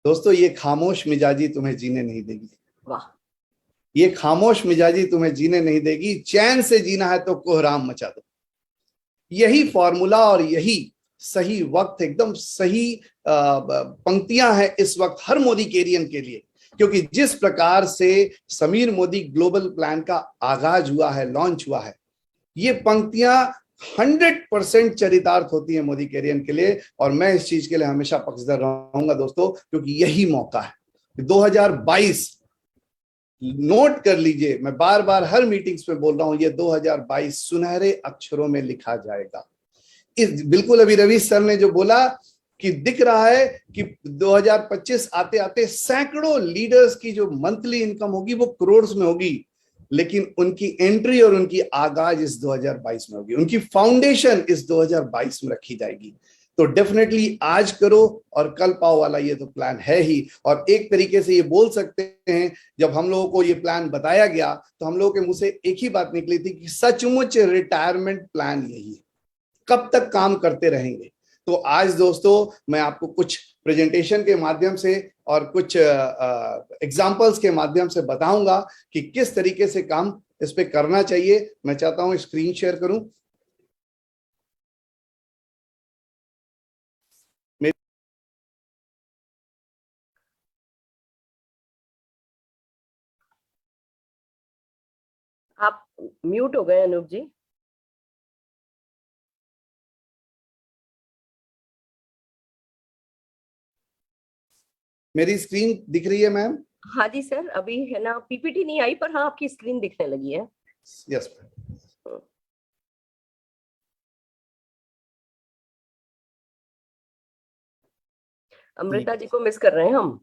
दोस्तों, ये खामोश मिजाजी तुम्हें जीने नहीं देगी। वाह। ये खामोश मिजाजी तुम्हें जीने नहीं देगी, चैन से जीना है तो कोहराम मचा दो। यही फॉर्मूला और यही सही वक्त, एकदम सही पंक्तियां हैं इस वक्त हर मोदी कैरियन के लिए। क्योंकि जिस प्रकार से समीर मोदी ग्लोबल प्लान का आगाज हुआ है, लॉन्च हुआ है, ये पंक्तियां 100% चरितार्थ होती है मोदी कैरियन के लिए। और मैं इस चीज के लिए हमेशा पक्षधर रहूंगा दोस्तों, क्योंकि यही मौका है। 2022 नोट कर लीजिए, मैं बार बार हर मीटिंग्स में बोल रहा हूं, ये 2022 सुनहरे अक्षरों में लिखा जाएगा। इस बिल्कुल अभी रवि सर ने जो बोला कि दिख रहा है कि 2025 आते आते सैकड़ों लीडर्स की जो मंथली इनकम होगी वो करोड़ में होगी, लेकिन उनकी एंट्री और उनकी आगाज इस 2022 में होगी, उनकी फाउंडेशन इस 2022 में रखी जाएगी। तो डेफिनेटली आज करो और कल पाओ वाला ये तो प्लान है ही। और एक तरीके से ये बोल सकते हैं, जब हम लोगों को ये प्लान बताया गया तो हम लोगों के मुंह से एक ही बात निकली थी कि सचमुच रिटायरमेट प्लान यही है, कब तक काम करते रहेंगे। तो आज दोस्तों मैं आपको कुछ प्रेजेंटेशन के माध्यम से और कुछ एग्जांपल्स के माध्यम से बताऊंगा कि किस तरीके से काम इस पे करना चाहिए। मैं चाहता हूं स्क्रीन शेयर करूं। आप म्यूट हो गए अनूप जी। मेरी स्क्रीन दिख रही है मैम? हाँ जी सर, अभी है ना पीपीटी नहीं आई, पर हाँ आपकी स्क्रीन दिखने लगी है। यस। अमृता जी को मिस कर रहे हैं हम।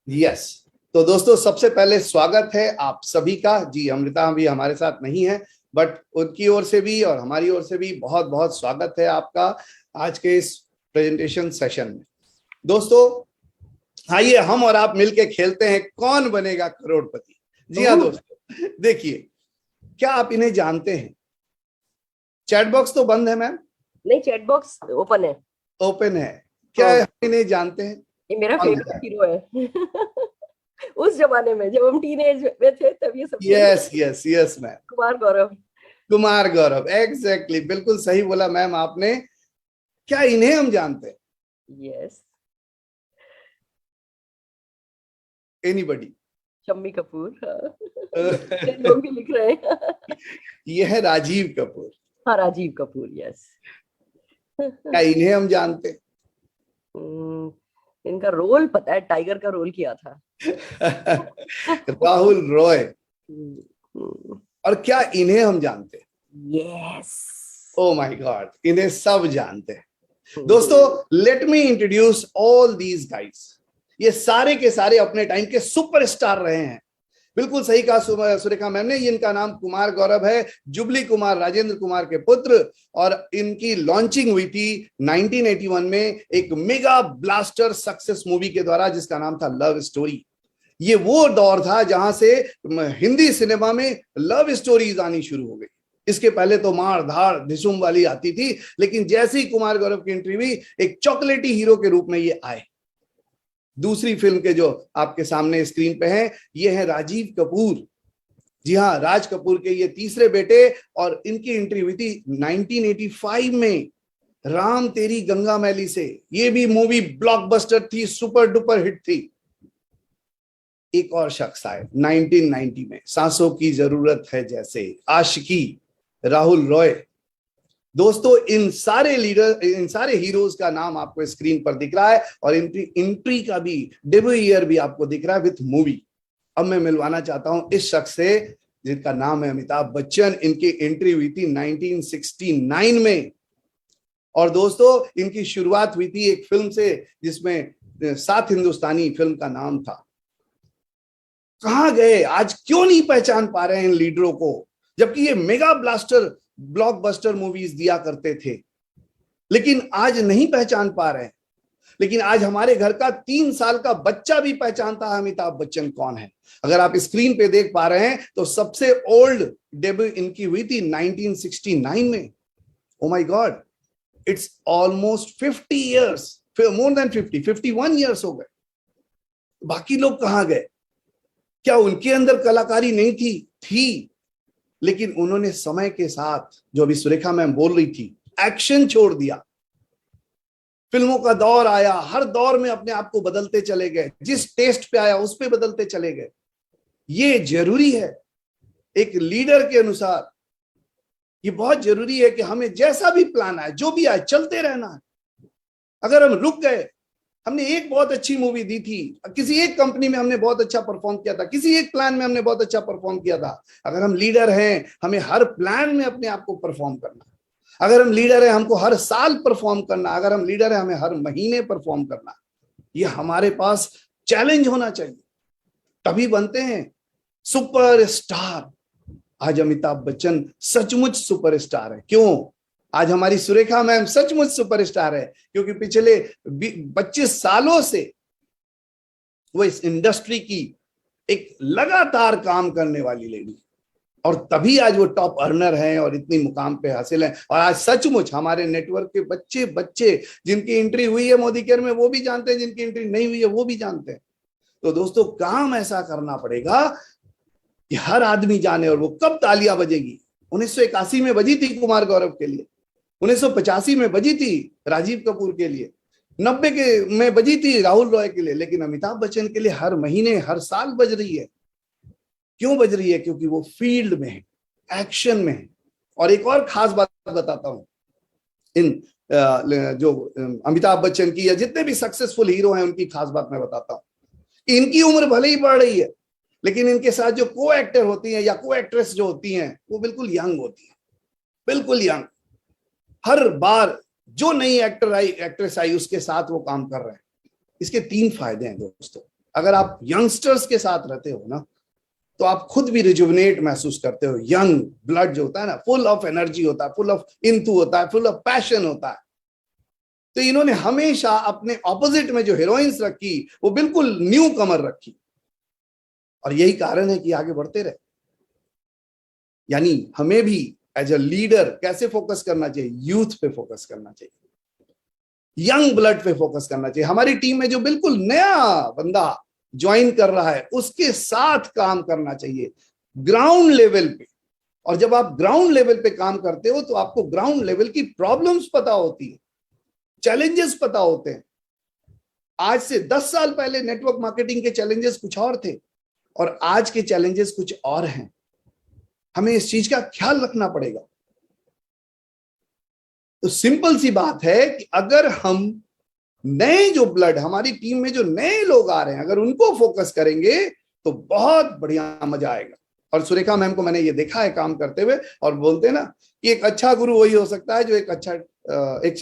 यस। तो दोस्तों सबसे पहले स्वागत है आप सभी का जी। अमृता भी हमारे साथ नहीं है, बट उनकी ओर से भी और हमारी ओर से भी बहुत बहुत स्वागत है आपका आज के इस प्रेजेंटेशन सेशन में। दोस्तों आइए हम और आप मिलके खेलते हैं कौन बनेगा करोड़पति। जी हाँ दोस्तों, देखिए, क्या आप इन्हें जानते हैं? चैट बॉक्स तो बंद है मैम? नहीं, चैट बॉक्स ओपन है। ओपन है। क्या हम इन्हें जानते हैं? ये मेरा फेवरेट हीरो है। उस जमाने में जब हम टीनेज में थे तब ये सब। Yes yes yes ma'am, Kumar Gaurav. Kumar Gaurav, exactly, बिल्कुल सही बोला मैम आपने। क्या इन्हें हम जानते हैं? यस। एनीबडी? शम्मी कपूर। लोग भी लिख रहे हैं। ये है राजीव कपूर। हाँ, राजीव कपूर, यस। क्या इन्हें हम जानते हैं? इनका रोल पता है, टाइगर का रोल किया था। राहुल रॉय। और क्या इन्हें हम जानते हैं? यस। ओ माय गॉड, इन्हें सब जानते हैं। दोस्तों let me introduce all these guys. ये सारे के सारे अपने टाइम के सुपरस्टार रहे हैं। बिल्कुल सही कहा सुरेखा मैम ने। इनका नाम कुमार गौरव है, जुबली कुमार राजेंद्र कुमार के पुत्र। और इनकी लॉन्चिंग हुई थी 1981 में एक मेगा ब्लास्टर सक्सेस मूवी के द्वारा, जिसका नाम था लव स्टोरी। ये वो दौर था जहां से हिंदी सिनेमा में लव स्टोरीज आनी शुरू हो गई। इसके पहले तो मार धाड़ धिसुम वाली आती थी, लेकिन जैसे ही कुमार गौरव की एंट्री हुई, एक चॉकलेटी हीरो के रूप में ये आए। दूसरी फिल्म के जो आपके सामने स्क्रीन पे है, ये है राजीव कपूर। जी हाँ, राज कपूर के ये तीसरे बेटे। और इनकी एंट्री हुई थी 1985 में राम तेरी गंगा मैली से। ये भी मूवी ब्लॉकबस्टर थी, सुपर डुपर हिट थी। एक और शख्स आए 1990 में, सांसों की जरूरत है जैसे, आशिकी, राहुल रॉय। दोस्तों इन सारे लीडर, इन सारे हीरोज का नाम आपको स्क्रीन पर दिख रहा है और इनकी एंट्री का भी डेब्यू ईयर भी आपको दिख रहा है विथ मूवी। अब मैं मिलवाना चाहता हूं इस शख्स से जिनका नाम है अमिताभ बच्चन। इनकी एंट्री हुई थी 1969 में। और दोस्तों इनकी शुरुआत हुई थी एक फिल्म से जिसमें सात हिंदुस्तानी फिल्म का नाम था। कहां गए आज, क्यों नहीं पहचान पा रहे हैं इन लीडरों को, जबकि ये मेगा ब्लास्टर ब्लॉकबस्टर मूवीज दिया करते थे, लेकिन आज नहीं पहचान पा रहे हैं। लेकिन आज हमारे घर का 3 साल का बच्चा भी पहचानता है अमिताभ बच्चन कौन है। अगर आप स्क्रीन पे देख पा रहे हैं तो सबसे ओल्ड डेब्यू इनकी हुई थी 1969 में। Oh my God, it's almost 50 years more than 51 years हो गए। बाकी लोग कहां गए? क्या उनके अंदर कलाकारी नहीं थी, लेकिन उन्होंने समय के साथ, जो अभी सुरेखा मैम बोल रही थी, एक्शन छोड़ दिया। फिल्मों का दौर आया, हर दौर में अपने आप को बदलते चले गए, जिस टेस्ट पे आया उस पे बदलते चले गए। ये जरूरी है एक लीडर के अनुसार। ये बहुत जरूरी है कि हमें जैसा भी प्लान आए, जो भी आए, चलते रहना है। अगर हम रुक गए, हमने एक बहुत अच्छी मूवी दी थी, किसी एक कंपनी में हमने बहुत अच्छा परफॉर्म किया था, किसी एक प्लान में हमने बहुत अच्छा परफॉर्म किया था। अगर हम लीडर हैं, हमें हर प्लान में अपने आप को परफॉर्म करना। अगर हम लीडर हैं, हमको हर साल परफॉर्म करना। अगर हम लीडर हैं, हमें हर महीने परफॉर्म करना। ये हमारे पास चैलेंज होना चाहिए, तभी बनते हैं सुपरस्टार। आज अमिताभ बच्चन सचमुच सुपरस्टार है। क्यों? आज हमारी सुरेखा मैम सचमुच सुपरस्टार है, क्योंकि पिछले 25 सालों से वो इस इंडस्ट्री की एक लगातार काम करने वाली लेडी, और तभी आज वो टॉप अर्नर हैं और इतनी मुकाम पे हासिल हैं। और आज सचमुच हमारे नेटवर्क के बच्चे जिनकी एंट्री हुई है मोदी केयर में, वो भी जानते हैं, जिनकी एंट्री नहीं हुई है वो भी जानते हैं। तो दोस्तों, काम ऐसा करना पड़ेगा कि हर आदमी जाने। और वो कब तालियां बजेगी? 1981 में बजी थी कुमार गौरव के लिए, 1985 में बजी थी राजीव कपूर के लिए, 90 के में बजी थी राहुल रॉय के लिए, लेकिन अमिताभ बच्चन के लिए हर महीने, हर साल बज रही है। क्यों बज रही है? क्योंकि वो फील्ड में है, एक्शन में है। और एक और खास बात बताता हूं, इन जो अमिताभ बच्चन की या जितने भी सक्सेसफुल हीरो हैं उनकी खास बात मैं बताता हूं। इनकी उम्र भले ही बढ़ रही है, लेकिन इनके साथ जो को एक्टर होती हैं या को एक्ट्रेस जो होती हैं, वो बिल्कुल यंग होती है, बिल्कुल यंग। हर बार जो नई एक्टर आई, एक्ट्रेस आई, उसके साथ वो काम कर रहे हैं। इसके 3 फायदे हैं दोस्तों। अगर आप यंगस्टर्स के साथ रहते हो ना, तो आप खुद भी रिजुविनेट महसूस करते हो। यंग ब्लड जो होता है ना, फुल ऑफ एनर्जी होता है, फुल ऑफ इंतु होता है, फुल ऑफ पैशन होता है। तो इन्होंने हमेशा अपने ऑपोजिट में जो हीरोइंस रखी, वो बिल्कुल न्यू कमर रखी, और यही कारण है कि आगे बढ़ते रहे। यानी हमें भी एज अ लीडर कैसे फोकस करना चाहिए? यूथ पे फोकस करना चाहिए, यंग ब्लड पे फोकस करना चाहिए। हमारी टीम में जो बिल्कुल नया बंदा ज्वाइन कर रहा है, उसके साथ काम करना चाहिए ग्राउंड लेवल पे। और जब आप ग्राउंड लेवल पे काम करते हो, तो आपको ग्राउंड लेवल की प्रॉब्लम्स पता होती है, चैलेंजेस पता होते हैं। आज से 10 साल पहले नेटवर्क मार्केटिंग के चैलेंजेस कुछ और थे, और आज के चैलेंजेस कुछ और हैं। हमें इस चीज का ख्याल रखना पड़ेगा। तो सिंपल सी बात है कि अगर हम नए जो ब्लड, हमारी टीम में जो नए लोग आ रहे हैं, अगर उनको फोकस करेंगे तो बहुत बढ़िया मजा आएगा। और सुरेखा मैम को मैंने ये देखा है काम करते हुए, और बोलते हैं ना कि एक अच्छा गुरु वही हो सकता है जो एक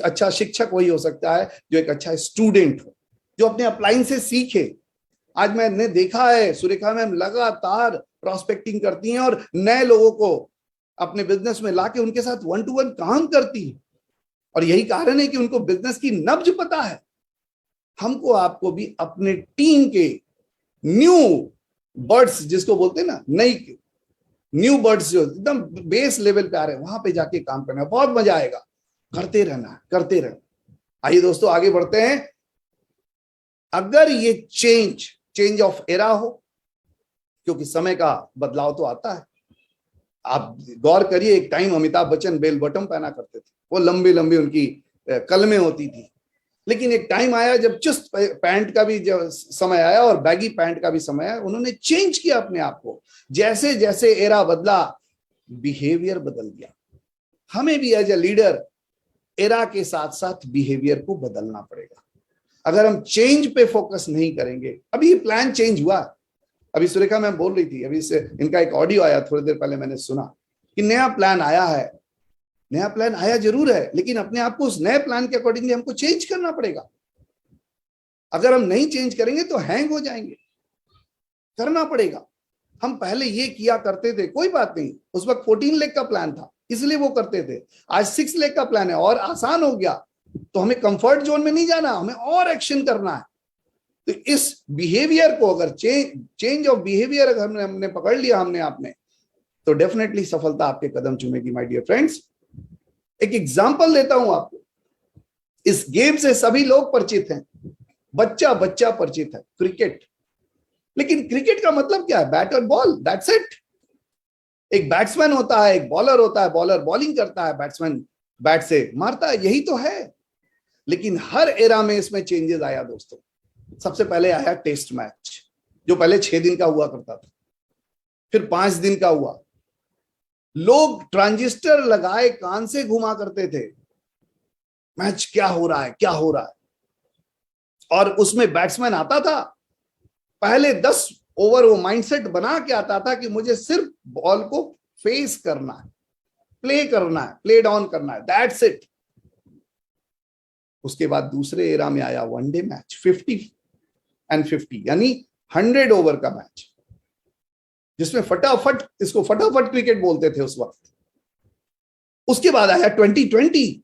अच्छा शिक्षक वही हो सकता है जो एक अच्छा स्टूडेंट हो, जो अपने अपलाइन से सीखे। आज मैंने देखा है सुरेखा मैम लगातार प्रॉस्पेक्टिंग करती हैं और नए लोगों को अपने बिजनेस में लाके उनके साथ 1-to-1 काम करती है। और यही कारण है कि उनको बिजनेस की नब्ज पता है। हमको आपको भी अपने टीम के न्यू बर्ड्स, जिसको बोलते हैं ना, नई न्यू बर्ड्स जो एकदम बेस लेवल पे आ रहे हैं, वहां पे जाके काम करना है। बहुत मजा आएगा, करते रहना, करते रहना। आइए दोस्तों, आगे बढ़ते हैं। अगर ये चेंज ऑफ एरा हो, क्योंकि समय का बदलाव तो आता है। आप गौर करिए, एक time Amitabh Bachchan bell bottom पहना करते थे, वो लंबी लंबी उनकी कलमें होती थी। लेकिन एक टाइम आया जब चुस्त पैंट का भी जब समय आया और बैगी पैंट का भी समय आया, उन्होंने चेंज किया अपने आप को। जैसे जैसे एरा बदला, बिहेवियर बदल गया। हमें भी एज ए लीडर एरा के साथ साथ बिहेवियर को बदलना पड़ेगा। अगर हम चेंज पे फोकस नहीं करेंगे, अभी प्लान चेंज हुआ, अभी सुरेखा मैम बोल रही थी, अभी से इनका एक ऑडियो आया थोड़ी देर पहले, मैंने सुना कि नया प्लान आया है। नया प्लान आया जरूर है, लेकिन अपने आप को उस नए प्लान के अकॉर्डिंगली हमको चेंज करना पड़ेगा। अगर हम नहीं चेंज करेंगे तो हैंग हो जाएंगे। करना पड़ेगा। हम पहले ये किया करते थे, कोई बात नहीं, उस वक्त 14 लाख का प्लान था इसलिए वो करते थे। आज 6 लाख का प्लान है और आसान हो गया, तो हमें कंफर्ट जोन में नहीं जाना, हमें और एक्शन करना है। तो इस बिहेवियर को अगर चेंज ऑफ बिहेवियर अगर हमने पकड़ लिया हमने आपने, तो डेफिनेटली सफलता आपके कदम चूमेगी माय डियर फ्रेंड्स। एक एग्जांपल देता हूं आपको। इस गेम से सभी लोग परिचित हैं, बच्चा बच्चा परिचित है, क्रिकेट। लेकिन क्रिकेट का मतलब क्या है? बैट और बॉल, दैट्स इट। एक बैट्समैन होता है, एक बॉलर होता है, बॉलर बॉलिंग करता है, बैट्समैन बैट से मारता है, यही तो है। लेकिन हर एरा में इसमें चेंजेस आया दोस्तों। सबसे पहले आया टेस्ट मैच, जो पहले 6 दिन का हुआ करता था, फिर 5 दिन का हुआ। लोग ट्रांजिस्टर लगाए कान से घुमा करते थे, मैच क्या हो रहा है, क्या हो रहा है। और उसमें बैट्समैन आता था, पहले 10 ओवर वो माइंडसेट बना के आता था कि मुझे सिर्फ बॉल को फेस करना है, प्ले करना है, प्ले डाउन करना है, दैट्स इट। उसके बाद दूसरे एरा में आया वनडे मैच, 50 and 50, यानी 100 ओवर का मैच, जिसमें फटाफट, इसको फटाफट क्रिकेट बोलते थे उस वक्त। उसके बाद आया 2020।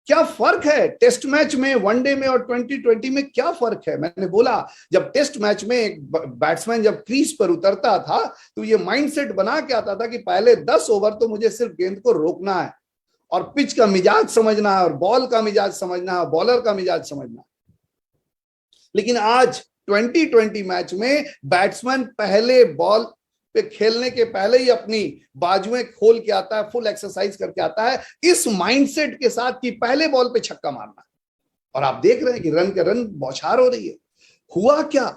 क्या फर्क है टेस्ट मैच में, वनडे में और 2020 में? क्या फर्क है? मैंने बोला, जब टेस्ट मैच में एक बैट्समैन जब क्रीज पर उतरता था तो ये माइंडसेट बना के आता था कि पहले 10 ओवर तो मुझे सिर्फ गेंद को रोकना है, और पिच का मिजाज समझना है, और बॉल का मिजाज समझना है, बॉलर का मिजाज समझना है। लेकिन आज 2020 मैच में बैट्समैन पहले बॉल पे खेलने के पहले ही अपनी बाजुएं खोल के आता है, फुल एक्सरसाइज करके आता है, इस माइंडसेट के साथ कि पहले बॉल पे छक्का मारना है। और आप देख रहे हैं कि रन के रन बौछार हो रही है। हुआ क्या?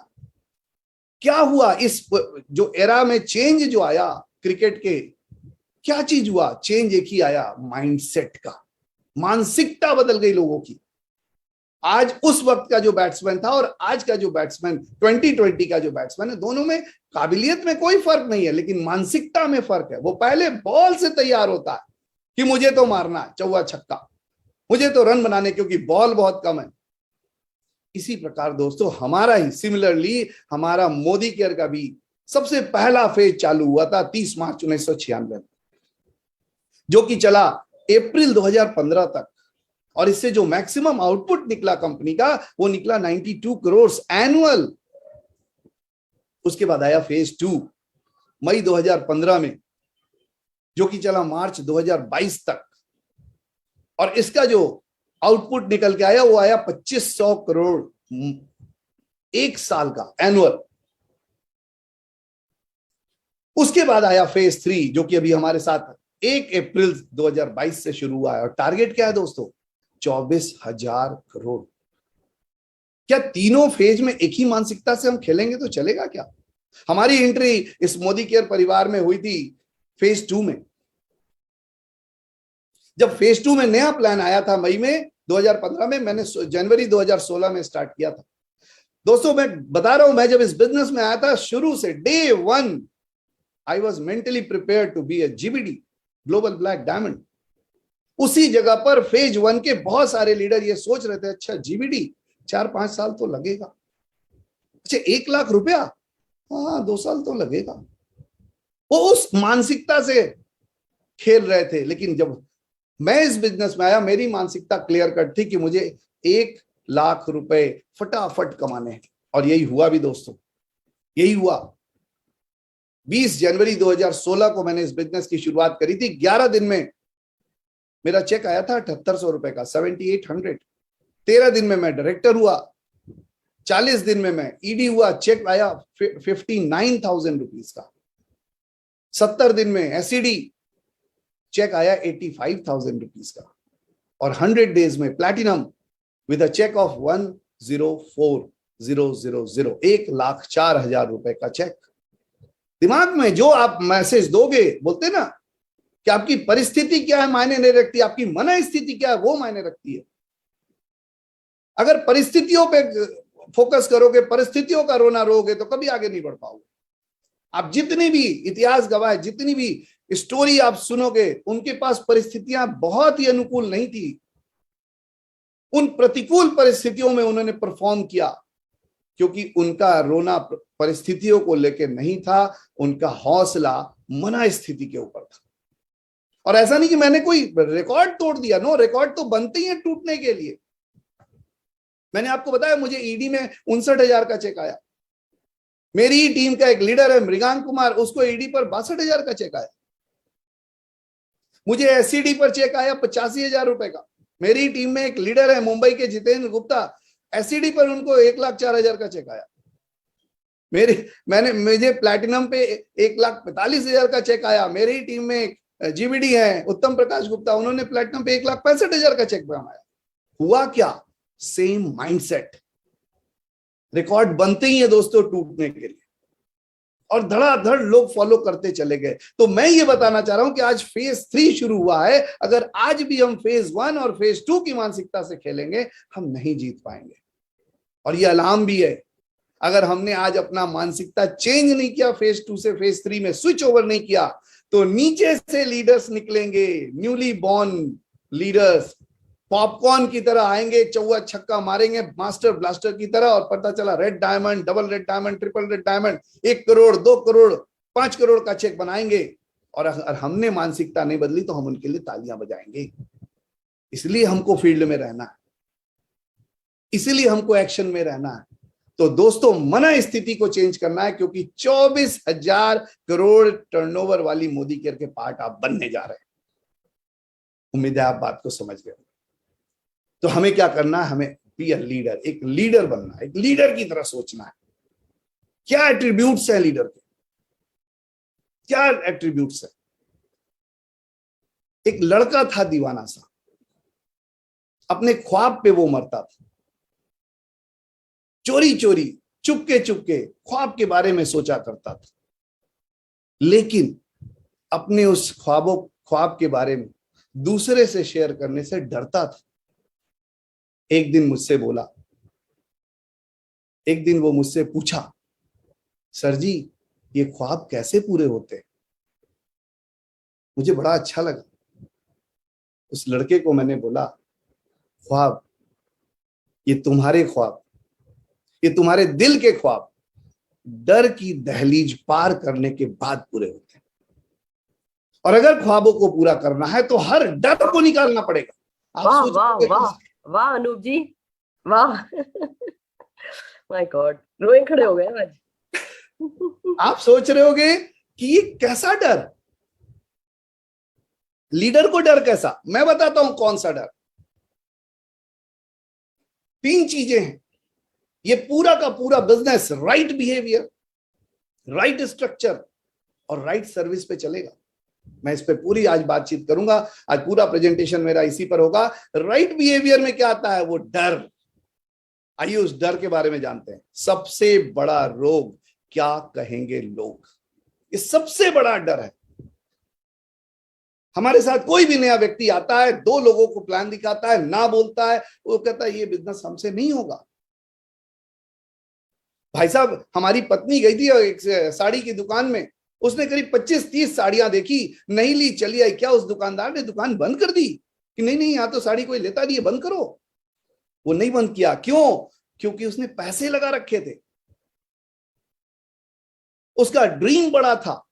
क्या हुआ इस जो एरा में चेंज जो आया क्रिकेट के? क्या चीज हुआ? चेंज एक ही आया, माइंडसेट का। मानसिकता बदल गई लोगों की। आज उस वक्त का जो बैट्समैन था और आज का जो बैट्समैन 2020 का जो बैट्समैन है, दोनों में काबिलियत में कोई फर्क नहीं है, लेकिन मानसिकता में फर्क है। वो पहले बॉल से तैयार होता है कि मुझे तो मारना है चौवा छक्का, मुझे तो रन बनाने, क्योंकि बॉल बहुत कम है। इसी प्रकार दोस्तों हमारा ही सिमिलरली हमारा मोदी केयर का भी सबसे पहला फेज चालू हुआ था 30 मार्च 1996 में, जो कि चला अप्रैल 2015 तक। और इससे जो मैक्सिमम आउटपुट निकला कंपनी का, वो निकला 92 करोड़ एनुअल। उसके बाद आया फेज 2 मई 2015 में, जो कि चला मार्च 2022 तक। और इसका जो आउटपुट निकल के आया वो आया 2500 करोड़ एक साल का एनुअल। उसके बाद आया फेज 3, जो कि अभी हमारे साथ 1 अप्रैल 2022 से शुरू हुआ है। और टारगेट क्या है दोस्तों? 24,000 करोड़। क्या तीनों फेज में एक ही मानसिकता से हम खेलेंगे तो चलेगा क्या? हमारी एंट्री इस मोदी केयर परिवार में हुई थी फेज 2 में। जब फेज 2 में नया प्लान आया था मई में 2015 में, मैंने जनवरी 2016 में स्टार्ट किया था। दोस्तों मैं बता रहा हूं, मैं जब इस बिजनेस में आया था, शुरू से day 1 I was mentally prepared to be a GBD, global black diamond. उसी जगह पर फेज 1 के बहुत सारे लीडर ये सोच रहे थे, अच्छा GBD 4-5 साल तो लगेगा, अच्छा 1 लाख रुपया, हाँ 2 साल तो लगेगा। वो उस मानसिकता से खेल रहे थे। लेकिन जब मैं इस बिजनेस में आया, मेरी मानसिकता क्लियर कट थी कि मुझे 1 लाख रुपए फटाफट कमाने हैं। और यही हुआ भी दोस्तों, यही हुआ। 20 जनवरी 2016 को मैंने इस बिजनेस की शुरुआत करी थी। 11 दिन में मेरा चेक आया था 7800 रुपए का, 7800। 13 दिन में मैं डायरेक्टर हुआ, 40 दिन में मैं ED हुआ, चेक आया 59,000 रुपीज का। 70 दिन में SED, चेक आया 85,000 रुपीज का। और 100 डेज में platinum with a cheque of 104,000, 1,04,000 रुपए का चेक। दिमाग में जो आप मैसेज दोगे, बोलते ना कि आपकी परिस्थिति क्या है मायने नहीं रखती, आपकी मन स्थिति क्या है वो मायने रखती है। अगर परिस्थितियों पे फोकस करोगे, परिस्थितियों का रोना रोगे, तो कभी आगे नहीं बढ़ पाओगे। आप जितनी भी इतिहास गवाह, जितनी भी स्टोरी आप सुनोगे, उनके पास परिस्थितियां बहुत ही अनुकूल नहीं थी। उन प्रतिकूल परिस्थितियों में उन्होंने परफॉर्म किया, क्योंकि उनका रोना परिस्थितियों को लेकर नहीं था, उनका हौसला मना स्थिति के ऊपर था। और ऐसा नहीं कि मैंने कोई रिकॉर्ड तोड़ दिया, नो, रिकॉर्ड तो बनते ही है टूटने के लिए। मैंने आपको बताया, मुझे ED में 59,000 का चेक आया। मेरी ही टीम का एक लीडर है मृगांक कुमार, उसको ED पर 62,000 का चेक आया। मुझे SED पर चेक आया 85,000 रुपए का। मेरी टीम में एक लीडर है मुंबई के, जितेंद्र गुप्ता, एससीडी पर उनको 1,04,000 का चेक आया। मुझे प्लैटिनम पे 1,45,000 का चेक आया। मेरी टीम में एक जीबीडी है उत्तम प्रकाश गुप्ता, उन्होंने प्लैटिनम पे 1,65,000 का चेक बनाया। हुआ क्या? Same mindset. रिकॉर्ड बनते ही है दोस्तों टूटने के लिए, और धड़ाधड़ लोग फॉलो करते चले गए। तो मैं ये बताना चाह रहा हूं कि आज फेज 3 शुरू हुआ है। अगर आज भी हम फेज 1 और फेज 2 की मानसिकता से खेलेंगे, हम नहीं जीत पाएंगे। और ये अलार्म भी है, अगर हमने आज अपना मानसिकता चेंज नहीं किया, फेज 2 से फेज 3 में स्विच ओवर नहीं किया, तो नीचे से लीडर्स निकलेंगे, न्यूली बॉर्न लीडर्स पॉपकॉर्न की तरह आएंगे, चौवा छक्का मारेंगे मास्टर ब्लास्टर की तरह, और पता चला red diamond, double red diamond, triple red diamond, 1 crore, 2 crore, 5 crore का चेक बनाएंगे। और अगर हमने मानसिकता नहीं बदली तो हम उनके लिए तालियां बजाएंगे। इसलिए हमको फील्ड में रहना है, इसीलिए हमको एक्शन में रहना है। तो दोस्तों, मन स्थिति को चेंज करना है, क्योंकि 24,000 करोड़ टर्नओवर वाली मोदी केयर के पार्ट आप बनने जा रहे हैं। उम्मीद है आप बात को समझ गए। तो हमें क्या करना है? हमें बी अ लीडर, एक लीडर बनना है, एक लीडर की तरह सोचना है। क्या एट्रीब्यूट्स है लीडर के? क्या एट्रीब्यूट्स है? एक लड़का था दीवाना सा, अपने ख्वाब पे वो मरता था, चोरी चोरी, चुपके चुपके ख्वाब के बारे में सोचा करता था, लेकिन अपने उस ख्वाब के बारे में दूसरे से शेयर करने से डरता था। एक दिन मुझसे बोला, एक दिन वो मुझसे पूछा, सर जी ये ख्वाब कैसे पूरे होते हैं? मुझे बड़ा अच्छा लगा। उस लड़के को मैंने बोला, ख्वाब, ये तुम्हारे ख्वाब, ये तुम्हारे दिल के ख्वाब डर की दहलीज पार करने के बाद पूरे होते हैं। और अगर ख्वाबों को पूरा करना है तो हर डर को निकालना पड़ेगा। वाह वाह वाह वाह अनूप जी, वाह। माय गॉड, रोए खड़े हो गए आज। आप सोच रहे होंगे कि ये कैसा डर, लीडर को डर कैसा? मैं बताता हूं कौन सा डर। 3 चीजें हैं। ये पूरा का पूरा business right behaviour, right structure और राइट सर्विस पे चलेगा। मैं इस पे पूरी आज बातचीत करूंगा। आज पूरा प्रेजेंटेशन मेरा इसी पर होगा। राइट बिहेवियर में क्या आता है? वो डर। आइए उस डर के बारे में जानते हैं। सबसे बड़ा रोग, क्या कहेंगे लोग, ये सबसे बड़ा डर है। हमारे साथ कोई भी नया व्यक्ति आता है, 2 लोगों को प्लान दिखाता है, ना बोलता है, वो कहता है ये बिजनेस हमसे नहीं होगा। भाई साहब, हमारी पत्नी गई थी एक साड़ी की दुकान में, उसने करीब 25-30 साड़ियां देखी, नहीं ली, चली आई। क्या उस दुकानदार ने दुकान बंद कर दी कि नहीं नहीं, यहां तो साड़ी कोई लेता नहीं है, बंद करो? वो नहीं बंद किया। क्यों? क्योंकि उसने पैसे लगा रखे थे, उसका ड्रीम बड़ा था,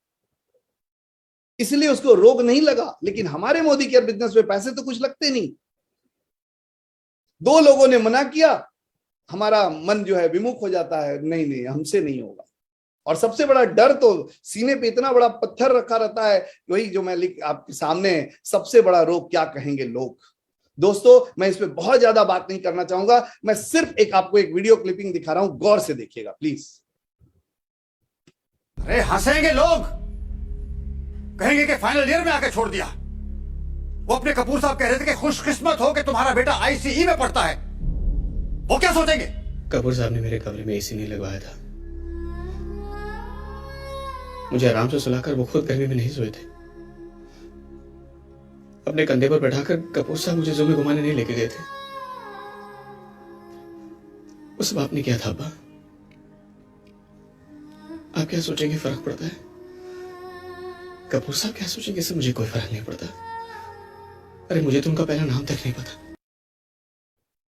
इसलिए उसको रोग नहीं लगा। लेकिन हमारे मोदी केयर बिजनेस में पैसे तो कुछ लगते नहीं। 2 लोगों ने मना किया, हमारा मन जो है विमुख हो जाता है, नहीं नहीं हमसे नहीं होगा। और सबसे बड़ा डर तो सीने पे इतना बड़ा पत्थर रखा रहता है, वही जो मैं लिख आपके सामने, सबसे बड़ा रोग, क्या कहेंगे लोग। दोस्तों, मैं इस पे बहुत ज्यादा बात नहीं करना चाहूंगा, मैं सिर्फ आपको एक वीडियो क्लिपिंग दिखा रहा हूं, गौर से देखिएगा प्लीज। अरे हंसेंगे लोग, कहेंगे कि फाइनल ईयर में आके छोड़ दिया। वो अपने कपूर साहब कह रहे थे कि खुशकिस्मत हो कि तुम्हारा बेटा आईसीई में पढ़ता है। वो क्या सोचेंगे? कपूर साहब ने मेरे कमरे में एसी नहीं लगवाया था, मुझे आराम से सुलाकर वो खुद गर्मी में नहीं सोए थे। अपने कंधे पर बैठाकर कपूर साहब मुझे जू में घुमाने नहीं लेके गए थे। वो सब आपने किया था। अब्बा, आप क्या सोचेंगे फर्क पड़ता है? कपूर साहब क्या सोचेंगे इससे मुझे कोई फर्क नहीं पड़ता। अरे मुझे तो उनका पहला नाम तक नहीं पता।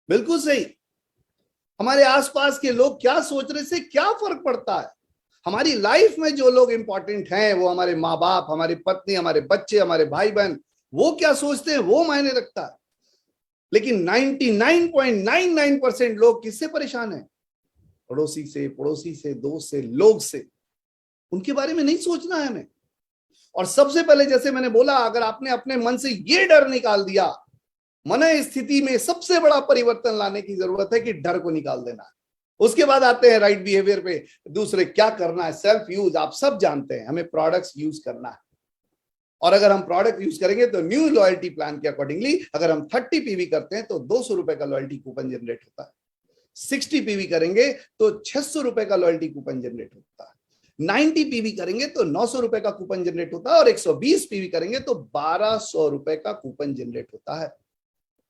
बिल्कुल सही। हमारे आसपास के लोग क्या सोच रहे से क्या फर्क पड़ता है? हमारी लाइफ में जो लोग इंपॉर्टेंट हैं, वो हमारे माँ बाप, हमारी पत्नी, हमारे बच्चे, हमारे भाई बहन, वो क्या सोचते हैं वो मायने रखता है। लेकिन 99.99% लोग किससे परेशान हैं? पड़ोसी से, दोस्त से, लोग से। उनके बारे में नहीं सोचना है हमें। और सबसे पहले, जैसे मैंने बोला, अगर आपने अपने मन से ये डर निकाल दिया मन स्थिति में सबसे बड़ा परिवर्तन लाने की जरूरत है कि डर को निकाल देना है। उसके बाद आते हैं राइट बिहेवियर पे। दूसरे क्या करना है, सेल्फ यूज, आप सब जानते हैं, हमें प्रोडक्ट्स यूज करना है। और अगर हम प्रोडक्ट यूज करेंगे तो न्यू लॉयल्टी प्लान के अकॉर्डिंगली अगर हम 30 पीवी करते हैं तो 200 रुपए का लॉयल्टी कूपन जनरेट होता है। 60 पीवी करेंगे तो 600 रुपए का लॉयल्टी कूपन जनरेट होता है। 90 पीवी करेंगे तो 900 रुपए का कूपन जनरेट होता है। और 120 पीवी करेंगे तो 1200 रुपए का कूपन जनरेट होता है।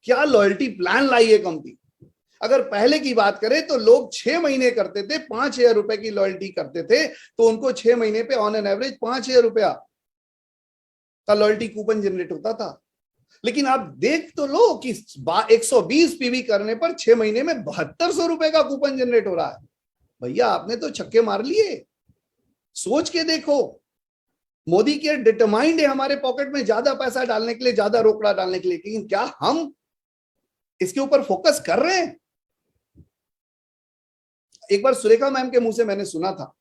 क्या लॉयल्टी प्लान लाई है कंपनी। अगर पहले की बात करें तो लोग 6 महीने करते थे, 5000 रुपए की लॉयल्टी करते थे, तो उनको 6 महीने पे ऑन एन एवरेज 5000 रुपया का लॉयल्टी कूपन जनरेट होता था। लेकिन आप देख तो लो कि 120 पीवी करने पर 6 महीने में 7200 रुपए का कूपन जनरेट हो रहा है। भैया आपने तो छक्के मार लिए। सोच के देखो, मोदी केयर डिटरमाइंड है हमारे पॉकेट में ज्यादा पैसा डालने के लिए, ज्यादा रोकड़ा डालने के लिए, लेकिन क्या हम इसके ऊपर फोकस कर रहे हैं। एक बार सुरेखा मैम के मुंह से मैंने सुना था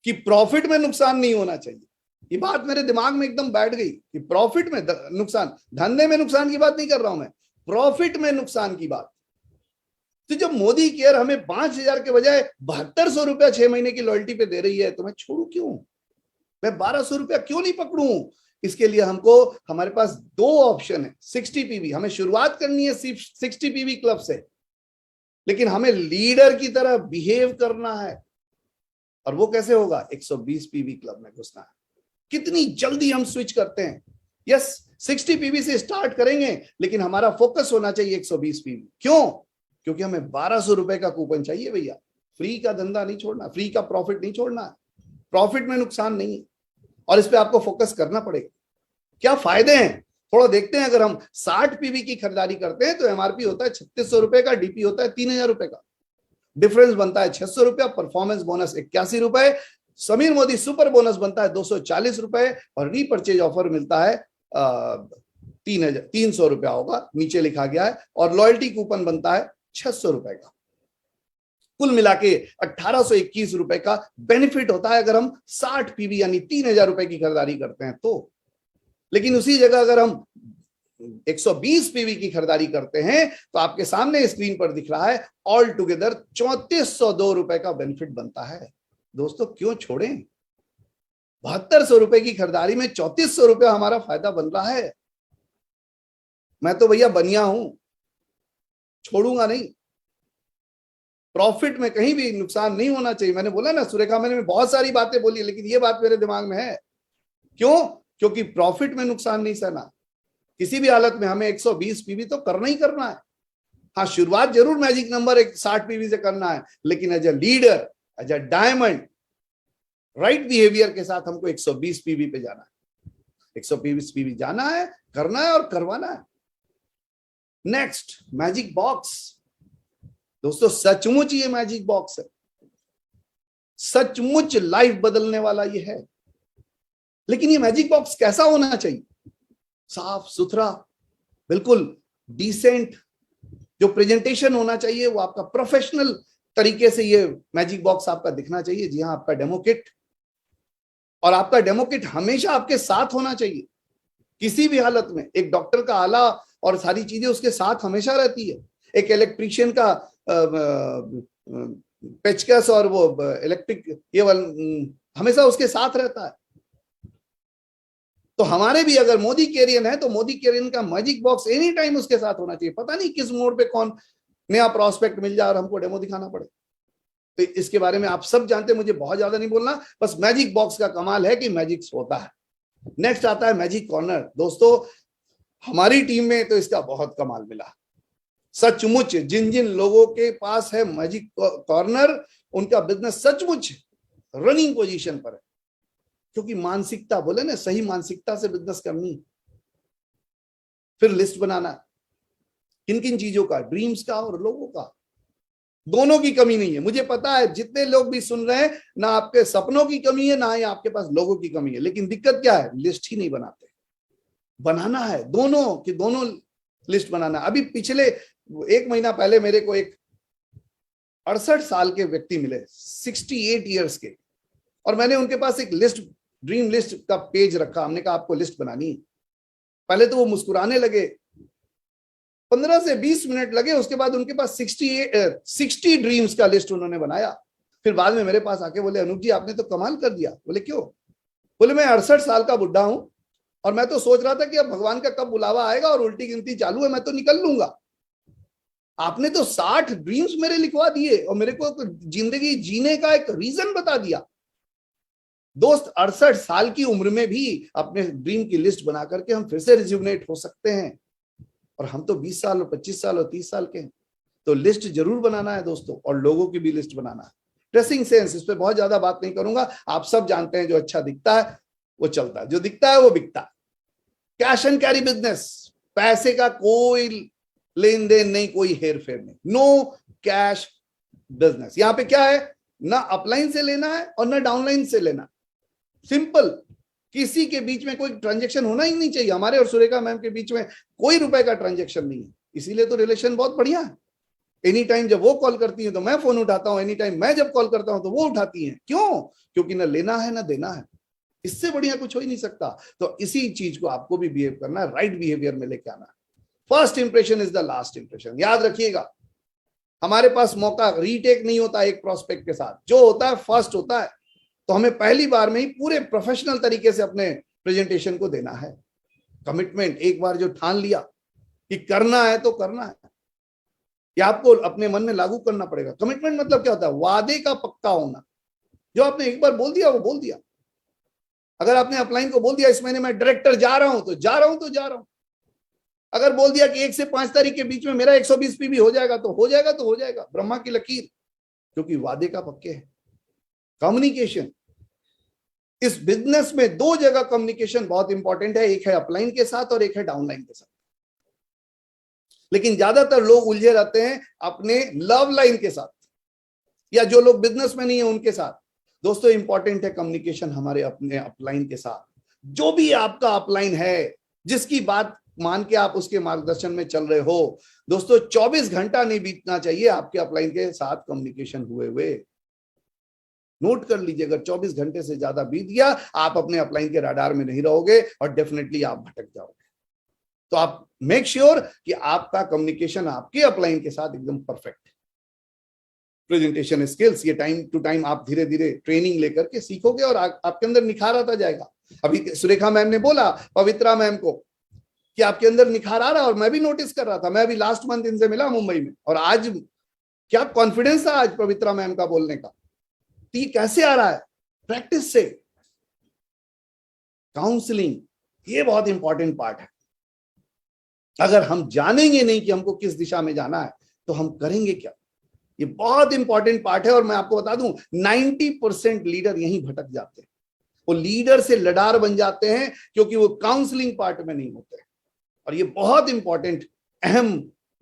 कि प्रॉफिट में नुकसान नहीं होना चाहिए। ये बात मेरे दिमाग में एकदम बैठ गई कि प्रॉफिट में नुकसान, धंधे में नुकसान की बात नहीं कर रहा हूं मैं, प्रॉफिट में नुकसान की बात। तो जब मोदी केयर हमें 5000 के बजाय 7200 रुपया 6 महीने की लॉयल्टी पे दे रही है, तो मैं छोड़ू क्यों, मैं 1200 रुपया क्यों नहीं पकड़ूं। इसके लिए हमको, हमारे पास 2 ऑप्शन है। 60 पीवी, हमें शुरुआत करनी है सिर्फ 60 पीवी क्लब से, लेकिन हमें लीडर की तरह बिहेव करना है। और वो कैसे होगा, 120 पीवी क्लब में घुसना है। कितनी जल्दी हम स्विच करते हैं। यस, 60 पीवी से स्टार्ट करेंगे, लेकिन हमारा फोकस होना चाहिए 120 पीवी। क्यों, क्योंकि हमें 1200 रुपए का कूपन चाहिए भैया। फ्री का धंधा नहीं छोड़ना, फ्री का प्रॉफिट नहीं छोड़ना, प्रॉफिट में नुकसान नहीं है, और इस पे आपको फोकस करना पड़ेगा। क्या फायदे हैं थोड़ा देखते हैं। अगर हम 60 पीवी की खरीदारी करते हैं तो एमआरपी होता है 3600 रुपए का, डीपी होता है 3000 रुपए का, डिफरेंस बनता है 600 रुपया, परफॉर्मेंस बोनस 81 रुपए, समीर मोदी सुपर बोनस बनता है 240 रुपए, और रीपरचेज ऑफर मिलता है 300 रुपया होगा, नीचे लिखा गया है, और लॉयल्टी कूपन बनता है 600 रुपए का। कुल मिला के 1821 रुपए का बेनिफिट होता है अगर हम 60 पीवी यानी 3000 रुपए की खरीदारी करते हैं तो। लेकिन उसी जगह अगर हम 120 पीवी की खरीदारी करते हैं तो आपके सामने स्क्रीन पर दिख रहा है ऑल टुगेदर 3402 रुपए का बेनिफिट बनता है। दोस्तों क्यों छोड़ें, 7200 रुपए की खरीदारी में 3400 रुपया हमारा फायदा बन रहा है। मैं तो भैया बनिया हूं, छोड़ूंगा नहीं। प्रॉफिट में कहीं भी नुकसान नहीं होना चाहिए। मैंने बोला ना, सुरेखा मैंने बहुत सारी बातें बोली, लेकिन ये बात मेरे दिमाग में है। क्यों, क्योंकि प्रॉफिट में नुकसान नहीं सहना। किसी भी हालत में हमें 120 पीवी तो करना ही करना है। हाँ, शुरुआत जरूर मैजिक नंबर 60 पीवी से करना है, लेकिन as a leader, as a diamond, right behaviour के साथ हमको 120 पीवी पे जाना है। 120 पीवी जाना है, करना है और करवाना है। Next, magic box. दोस्तों सचमुच ये मैजिक बॉक्स है, सचमुच लाइफ बदलने वाला ये है। लेकिन ये मैजिक बॉक्स कैसा होना चाहिए, साफ सुथरा, बिल्कुल डिसेंट। जो प्रेजेंटेशन होना चाहिए वो आपका प्रोफेशनल तरीके से ये मैजिक बॉक्स आपका दिखना चाहिए। जी हाँ, आपका डेमो किट, और आपका डेमो किट हमेशा आपके साथ होना चाहिए किसी भी हालत में। एक डॉक्टर का आला और सारी चीजें उसके साथ हमेशा रहती है। एक इलेक्ट्रीशियन का पेचकस और वो इलेक्ट्रिक ये वाला हमेशा उसके साथ रहता है। तो हमारे भी अगर मोदी कैरियन है तो मोदी कैरियन का मैजिक बॉक्स एनी टाइम उसके साथ होना चाहिए। पता नहीं किस मोड़ पे कौन नया प्रोस्पेक्ट मिल जाए और हमको डेमो दिखाना पड़े। तो इसके बारे में आप सब जानते हैं, मुझे बहुत ज्यादा नहीं बोलना। बस मैजिक बॉक्स का कमाल है कि मैजिक होता है। नेक्स्ट आता है मैजिक कॉर्नर। दोस्तों हमारी टीम में तो इसका बहुत कमाल मिला। सचमुच जिन जिन लोगों के पास है मैजिक कॉर्नर, उनका बिजनेस सचमुच रनिंग पोजीशन पर है। क्योंकि मानसिकता, बोले ना, सही मानसिकता से बिजनेस करनी। फिर लिस्ट बनाना किन किन चीजों का, ड्रीम्स का और लोगों का, दोनों की कमी नहीं है। मुझे पता है जितने लोग भी सुन रहे हैं, ना आपके सपनों की कमी है, ना ही आपके पास लोगों की कमी है। लेकिन दिक्कत क्या है, लिस्ट ही नहीं बनाते। बनाना है दोनों की, दोनों लिस्ट बनाना। अभी पिछले 1 महीना पहले मेरे को एक 68 साल के व्यक्ति मिले, 68 ईयर्स के, और मैंने उनके पास एक लिस्ट, ड्रीम लिस्ट का पेज रखा। हमने कहा आपको लिस्ट बनानी है। पहले तो वो मुस्कुराने लगे 15 से 20 मिनट लगे, उसके बाद उनके पास 60 ड्रीम्स का लिस्ट उन्होंने बनाया। फिर बाद में मेरे पास आके बोले अनूप जी आपने तो कमाल कर दिया। बोले क्यों? बोले मैं 68 साल का बुढ़ा हूं और मैं तो सोच रहा था कि अब भगवान का कब बुलावा आएगा और उल्टी गिनती चालू है, मैं तो निकल लूंगा। आपने तो 60 ड्रीम्स मेरे लिखवा दिए और मेरे को जिंदगी जीने का एक रीजन बता दिया। दोस्त 68 साल की उम्र में भी अपने ड्रीम की लिस्ट बना करके हम फिर से रिज्यूनेट हो सकते हैं, और हम तो 20 साल और 25 साल और 30 साल के हैं। तो लिस्ट जरूर बनाना है दोस्तों, और लोगों की भी लिस्ट बनाना है। ड्रेसिंग सेंस, इस पे बहुत ज्यादा बात नहीं करूंगा, आप सब जानते हैं जो अच्छा दिखता है वो चलता है, जो दिखता है वो बिकता है। कैश एंड कैरी बिजनेस, पैसे का कोई लेन देन नहीं, कोई हेर फेर नहीं, नो कैश बिजनेस। यहां पे क्या है, ना अपलाइन से लेना है और ना डाउनलाइन से लेना, सिंपल। किसी के बीच में कोई ट्रांजेक्शन होना ही नहीं चाहिए। हमारे और सुरेखा मैम के बीच में कोई रुपए का ट्रांजेक्शन नहीं है, इसीलिए तो रिलेशन बहुत बढ़िया है। एनी टाइम जब वो कॉल करती है तो मैं फोन उठाता हूं, एनी टाइम मैं जब कॉल करता हूं तो वो उठाती हैं। क्यों? क्योंकि ना लेना है ना देना है, इससे बढ़िया कुछ हो ही नहीं सकता। तो इसी चीज को आपको भी बिहेव करना है, राइट बिहेवियर में लेके आना है। First impression is the last impression, याद रखिएगा। हमारे पास मौका रीटेक नहीं होता एक प्रोस्पेक्ट के साथ, जो होता है फर्स्ट होता है। तो हमें पहली बार में ही पूरे प्रोफेशनल तरीके से अपने प्रेजेंटेशन को देना है। कमिटमेंट, एक बार जो ठान लिया कि करना है तो करना है, ये आपको अपने मन में लागू करना पड़ेगा। कमिटमेंट मतलब क्या होता है? वादे का पक्का होना। जो आपने एक बार बोल दिया वो बोल दिया। अगर आपने अपलाइन को बोल दिया इस महीने मैं डायरेक्टर जा रहा हूं तो जा रहा हूं तो जा रहा हूं। अगर बोल दिया कि 1 से 5 तारीख के बीच में मेरा 120 पीवी हो जाएगा तो हो जाएगा, तो हो जाएगा, ब्रह्मा की लकीर, क्योंकि वादे का पक्के है। कम्युनिकेशन, इस बिजनेस में 2 जगह कम्युनिकेशन बहुत इंपॉर्टेंट है, एक है अपलाइन के साथ और एक है डाउनलाइन के साथ। लेकिन ज्यादातर लोग उलझे रहते हैं अपने लव लाइन के साथ, या जो लोग बिजनेस में नहीं है उनके साथ। दोस्तों इंपॉर्टेंट है कम्युनिकेशन हमारे अपने अपलाइन के साथ। जो भी आपका अपलाइन है, जिसकी बात मान के आप उसके मार्गदर्शन में चल रहे हो, दोस्तों 24 घंटा नहीं बीतना चाहिए आपके अपलाइन के साथ कम्युनिकेशन हुए हुए। नोट कर लीजिए, अगर 24 घंटे से ज्यादा बीत गया, आप अपने अपलाइन के रडार में नहीं रहोगे और डेफिनेटली आप भटक जाओगे। तो आप मेक श्योर कि आपका कम्युनिकेशन आपके अपलाइन के साथ एकदम परफेक्ट है। प्रेजेंटेशन स्किल्स, ये टाइम टू टाइम आप धीरे धीरे ट्रेनिंग लेकर के सीखोगे और आपके अंदर निखार आता जाएगा। अभी सुरेखा मैम ने बोला पवित्रा मैम को कि आपके अंदर निखार आ रहा है, और मैं भी नोटिस कर रहा था। मैं अभी लास्ट मंथ इनसे मिला मुंबई में, और आज क्या कॉन्फिडेंस था आज पवित्रा मैम का बोलने का। तो ये कैसे आ रहा है? प्रैक्टिस से। काउंसलिंग, ये बहुत इंपॉर्टेंट पार्ट है। अगर हम जानेंगे नहीं कि हमको किस दिशा में जाना है तो हम करेंगे क्या? ये बहुत इंपॉर्टेंट पार्ट है। और मैं आपको बता दूं 90% लीडर यहीं भटक जाते हैं। वो लीडर से लडार बन जाते हैं क्योंकि वो काउंसलिंग पार्ट में नहीं होते। और ये बहुत इंपॉर्टेंट अहम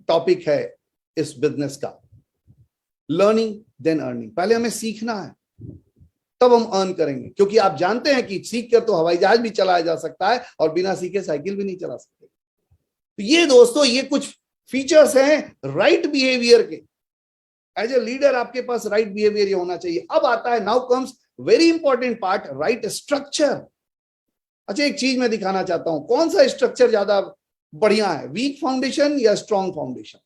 टॉपिक है इस बिजनेस का। लर्निंग देन अर्निंग, पहले हमें सीखना है तब हम अर्न करेंगे, क्योंकि आप जानते हैं कि सीख कर तो हवाई जहाज भी चलाया जा सकता है और बिना सीखे साइकिल भी नहीं चला सकते। तो ये दोस्तों, ये कुछ फीचर्स हैं राइट बिहेवियर के। एज ए लीडर आपके पास राइट बिहेवियर ये होना चाहिए। अब आता है, now comes very important part, right structure. अच्छा, एक चीज मैं दिखाना चाहता हूं, कौन सा स्ट्रक्चर ज्यादा बढ़िया है, वीक फाउंडेशन या स्ट्रॉन्ग फाउंडेशन?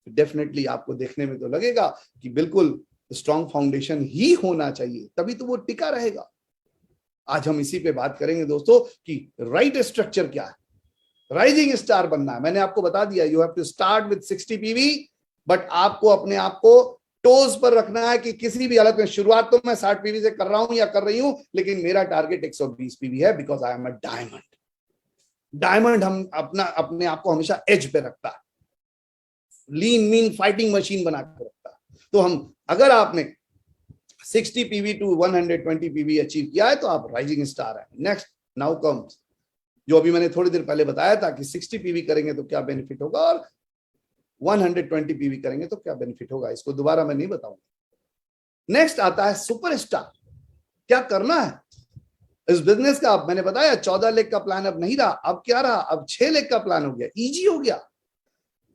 डेफिनेटली आपको देखने में तो लगेगा कि बिल्कुल स्ट्रॉन्ग फाउंडेशन ही होना चाहिए, तभी तो वो टिका रहेगा। आज हम इसी पे बात करेंगे दोस्तों कि राइट स्ट्रक्चर क्या है। राइजिंग स्टार बनना है, मैंने आपको बता दिया, you have to start with 60 PV, but आपको अपने आप को टोज पर रखना है कि किसी भी हालत में, शुरुआत तो मैं 60 पीवी से कर रहा हूं या कर रही हूं, लेकिन मेरा टारगेट 120 पीवी है, because I am a diamond. Diamond हम अपने आप को हमेशा एज पे रखता है, लीन मीन फाइटिंग मशीन बनाकर रखता है। तो हम, अगर आपने 60 पीवी टू 120 पीवी अचीव किया है तो आप राइजिंग स्टार है। नेक्स्ट, नाउ कम्स, जो अभी मैंने थोड़ी देर पहले बताया था कि 60 पीवी करेंगे तो क्या बेनिफिट होगा और 120 पीवी करेंगे तो क्या बेनिफिट होगा, इसको दोबारा मैं नहीं बताऊंगा। नेक्स्ट आता है सुपरस्टार। क्या करना है इस बिजनेस का? अब मैंने बताया 14 लाख का प्लान अब नहीं रहा, अब क्या रहा, अब 6 लाख का प्लान हो गया, इजी हो गया।